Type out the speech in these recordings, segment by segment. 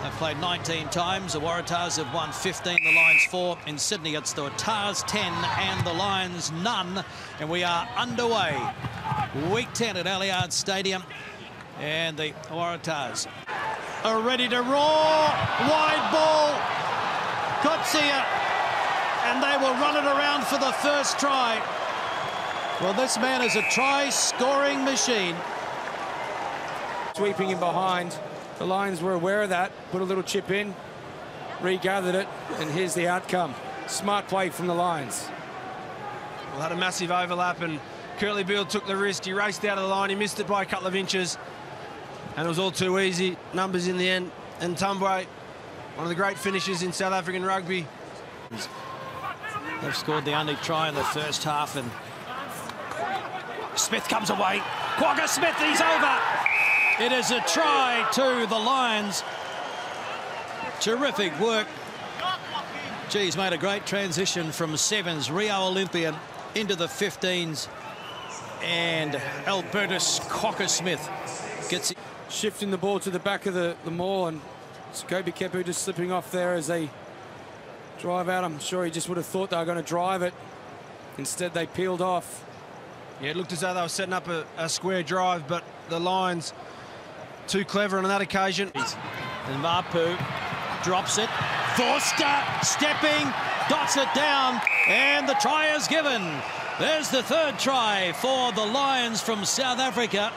They've played 19 times. The Waratahs have won 15, the Lions 4. In Sydney, it's the Waratahs 10 and the Lions none. And we are underway. Week 10 at Allianz Stadium. And the Waratahs are ready to roar. Wide ball. Kotsia. And they will run it around for the first try. Well, this man is a try-scoring machine. Sweeping in behind. The Lions were aware of that, put a little chip in, regathered it, and here's the outcome. Smart play from the Lions. Well, had a massive overlap, and Curly Beale took the risk. He raced out of the line. He missed it by a couple of inches, and it was all too easy. Numbers in the end. And Tumbwe, one of the great finishers in South African rugby. They've scored the only try in the first half, and Smith comes away. Quagga Smith, he's over. It is a try to the Lions. Terrific work. He's made a great transition from sevens, Rio Olympian, into the 15s. And Albertus Quagga-Smith gets it. Shifting the ball to the back of the maul, and Kobe Kepu just slipping off there as they drive out. I'm sure he just would have thought they were going to drive it. Instead, they peeled off. Yeah, it looked as though they were setting up a square drive, but the Lions too clever on that occasion. And Mapu drops it. Forster stepping, dots it down, and the try is given. There's the third try for the Lions from South Africa.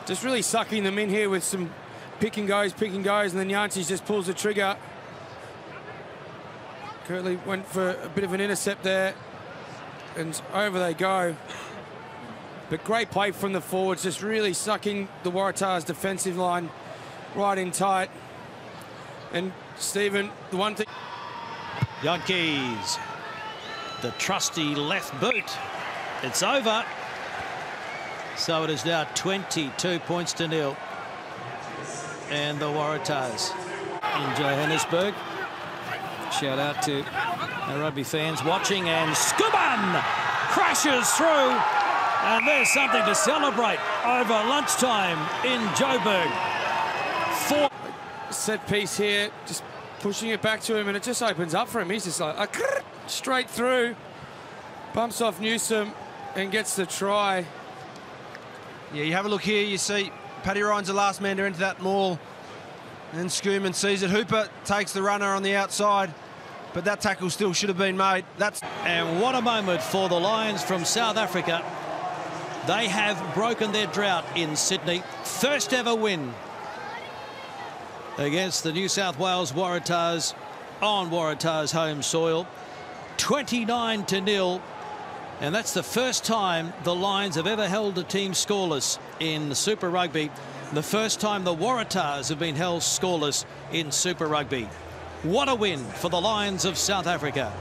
Just really sucking them in here with some pick and goes, and then Yancey just pulls the trigger. Curtly went for a bit of an intercept there, and over they go. But great play from the forwards, just really sucking the Waratahs' defensive line right in tight. And Stephen, the one thing... Yankees, the trusty left boot. It's over. So it is now 22 points to nil. And the Waratahs in Johannesburg. Shout out to our rugby fans watching, and Skuban crashes through. And there's something to celebrate over lunchtime in Joburg. Set piece here, just pushing it back to him, and it just opens up for him. He's just like straight through, bumps off Newsom and gets the try. Yeah, you have a look here, you see Paddy Ryan's the last man to enter that maul, and Schoeman sees it. Hooper takes the runner on the outside, but that tackle still should have been made. And what a moment for the Lions from South Africa. They have broken their drought in Sydney. First ever win against the New South Wales Waratahs on Waratahs' home soil. 29-0. And that's the first time the Lions have ever held a team scoreless in Super Rugby. The first time the Waratahs have been held scoreless in Super Rugby. What a win for the Lions of South Africa.